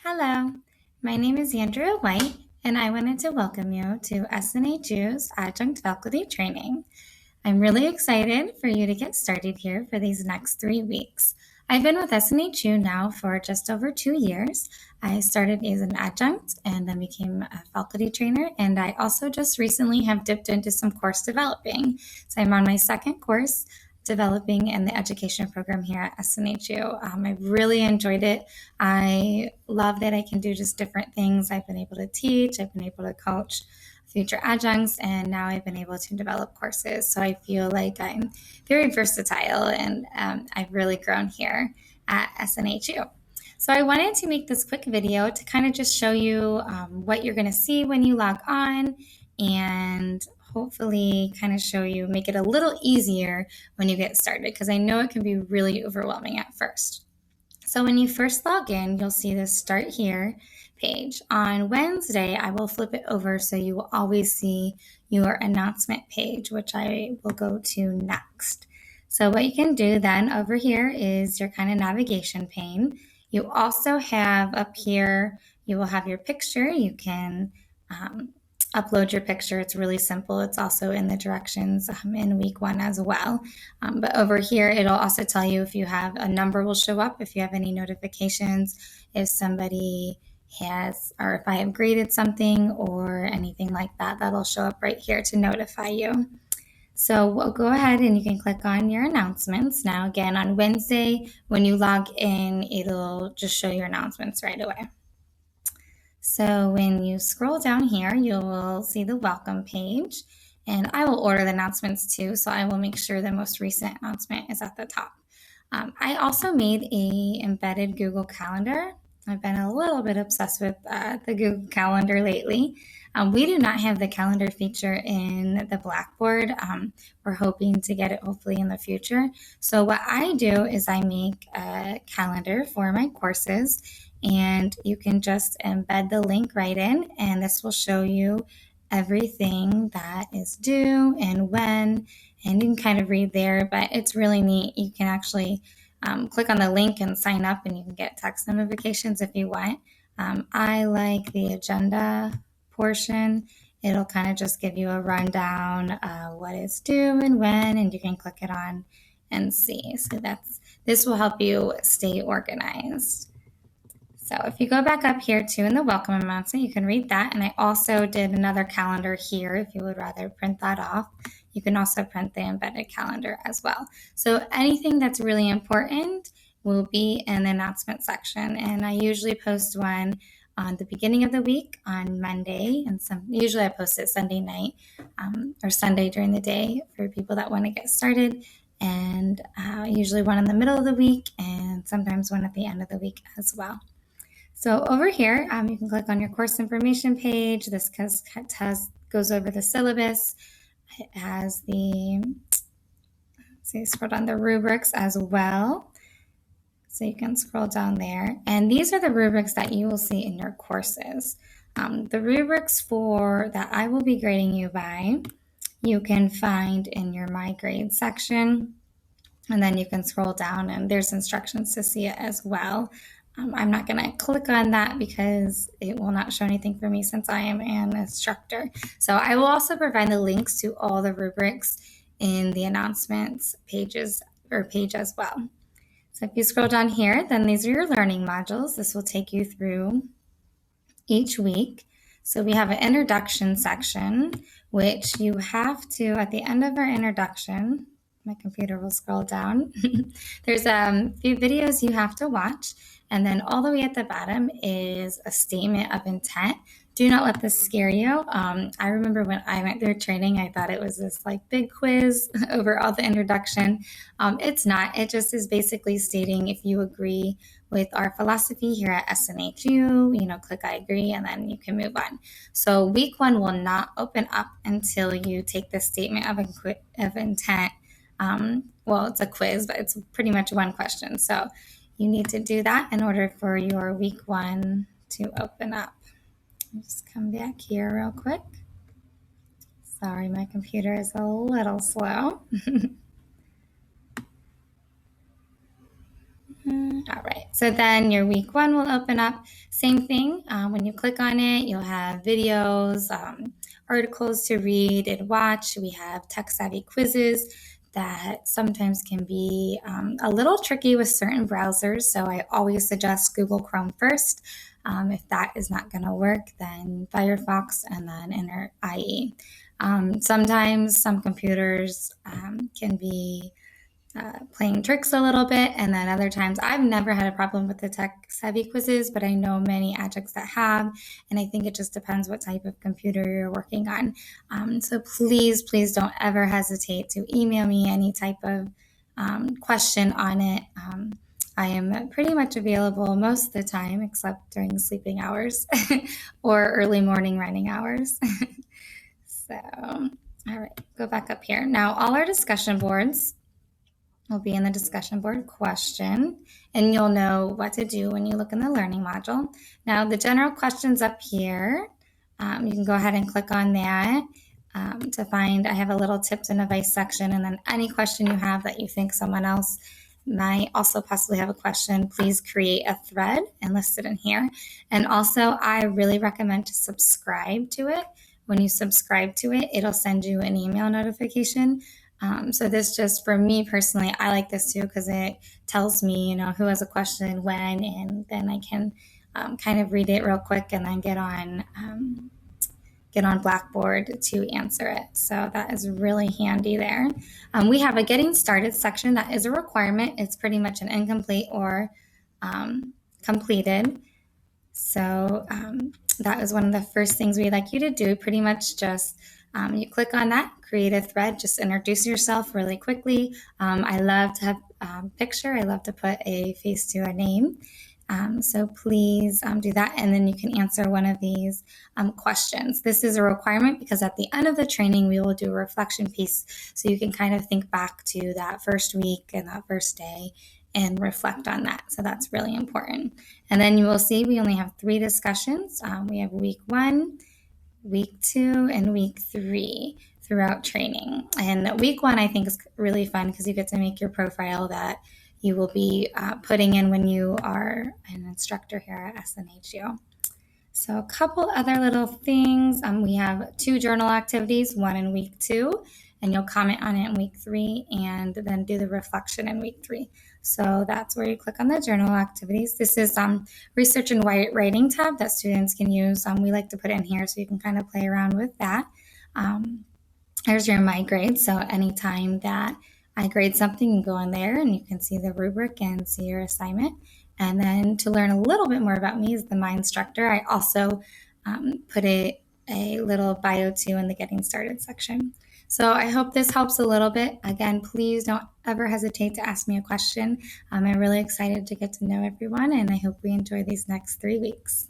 Hello, my name is Andrea White, and I wanted to welcome you to SNHU's Adjunct Faculty Training. I'm really excited for you to get started here for these next 3 weeks. I've been with SNHU now for just over 2 years. I started as an adjunct and then became a faculty trainer, and I also just recently have dipped into some course developing. So I'm on my second course developing in the education program here at SNHU. I really enjoyed it. I love that I can do just different things. I've been able to teach, I've been able to coach future adjuncts, and now I've been able to develop courses. So I feel like I'm very versatile, and I've really grown here at SNHU. So I wanted to make this quick video to kind of just show you what you're going to see when you log on, and hopefully kind of show you, make it a little easier when you get started, because I know it can be really overwhelming at first. So when you first log in, you'll see this Start Here page. On Wednesday, I will flip it over so you will always see your announcement page, which I will go to next. So what you can do then over here is your kind of navigation pane. You also have up here, you will have your picture. You can upload your picture. It's really simple. It's also in the directions in week 1 as well. But over here, it'll also tell you if you have a number will show up, if you have any notifications, if somebody has, or if I have graded something or anything like that, that'll show up right here to notify you. So we'll go ahead and you can click on your announcements. Now, again, on Wednesday, when you log in, it'll just show your announcements right away. So when you scroll down here, you will see the welcome page, and I will order the announcements too, so I will make sure the most recent announcement is at the top. I also made a embedded Google Calendar. I've been a little bit obsessed with the Google Calendar lately. We do not have the calendar feature in the Blackboard. We're hoping to get it hopefully in the future. So what I do is I make a calendar for my courses, and you can just embed the link right in, and this will show you everything that is due and when, and you can kind of read there, but it's really neat. You can actually click on the link and sign up, and you can get text notifications if you want. I like the agenda portion. It'll kind of just give you a rundown of what is due and when, and you can click it on and see. So this will help you stay organized. So if you go back up here too in the welcome announcement, you can read that. And I also did another calendar here if you would rather print that off. You can also print the embedded calendar as well. So anything that's really important will be in the announcement section. And I usually post one on the beginning of the week on Monday, and usually I post it Sunday night or Sunday during the day for people that want to get started, and usually one in the middle of the week and sometimes one at the end of the week as well. So over here, you can click on your course information page. This goes over the syllabus. It has scroll down the rubrics as well. So you can scroll down there. And these are the rubrics that you will see in your courses. The rubrics that I will be grading you by, you can find in your My Grade section. And then you can scroll down and there's instructions to see it as well. I'm not going to click on that because it will not show anything for me since I am an instructor. So I will also provide the links to all the rubrics in the announcements page as well. So if you scroll down here, then these are your learning modules. This will take you through each week. So we have an introduction section, which you have to, at the end of our introduction, my computer will scroll down. There's a few videos you have to watch. And then all the way at the bottom is a statement of intent. Do not let this scare you. I remember when I went through training, I thought it was this like big quiz over all the introduction. It's not. It just is basically stating if you agree with our philosophy here at SNHU, click I agree, and then you can move on. So week 1 will not open up until you take the statement of intent. Well, it's a quiz, but it's pretty much one question. So you need to do that in order for your week 1 to open up. I'll just come back here real quick. Sorry, my computer is a little slow. All right, so then your week 1 will open up. Same thing, when you click on it, you'll have videos, articles to read and watch. We have tech-savvy quizzes that sometimes can be a little tricky with certain browsers, so I always suggest Google Chrome first. If that is not going to work, then Firefox and then enter IE. Sometimes some computers can be playing tricks a little bit, and then other times I've never had a problem with the tech savvy quizzes, but I know many adjuncts that have, and I think it just depends what type of computer you're working on. So please don't ever hesitate to email me any type of question on it. I am pretty much available most of the time except during sleeping hours or early morning running hours. So, all right, go back up here. Now, all our discussion boards will be in the discussion board question, and you'll know what to do when you look in the learning module. Now, the general questions up here, you can go ahead and click on that to find, I have a little tips and advice section, and then any question you have that you think someone else might also possibly have a question, please create a thread and list it in here. And also, I really recommend to subscribe to it. When you subscribe to it, it'll send you an email notification. So this just, for me personally, I like this too because it tells me, who has a question, when, and then I can kind of read it real quick and then get on Blackboard to answer it. So that is really handy there. We have a getting started section that is a requirement. It's pretty much an incomplete or completed. So that is one of the first things we'd like you to do. Pretty much just you click on that, create a thread, just introduce yourself really quickly. I love to have a picture. I love to put a face to a name. So please do that, and then you can answer one of these questions. This is a requirement because at the end of the training, we will do a reflection piece so you can kind of think back to that first week and that first day and reflect on that. So that's really important. And then you will see we only have 3 discussions. We have week 1, week 2, and week 3 throughout training. And week 1, I think, is really fun because you get to make your profile that you will be putting in when you are an instructor here at SNHU. So a couple other little things. We have 2 journal activities, one in week 2, and you'll comment on it in week 3 and then do the reflection in week 3. So that's where you click on the journal activities. This is research and writing tab that students can use. We like to put it in here so you can kind of play around with that. There's your My Grade. So anytime that I grade something, you go in there and you can see the rubric and see your assignment. And then to learn a little bit more about me as the My Instructor, I also put a little bio too in the Getting Started section. So I hope this helps a little bit. Again, please don't ever hesitate to ask me a question. I'm really excited to get to know everyone, and I hope we enjoy these next 3 weeks.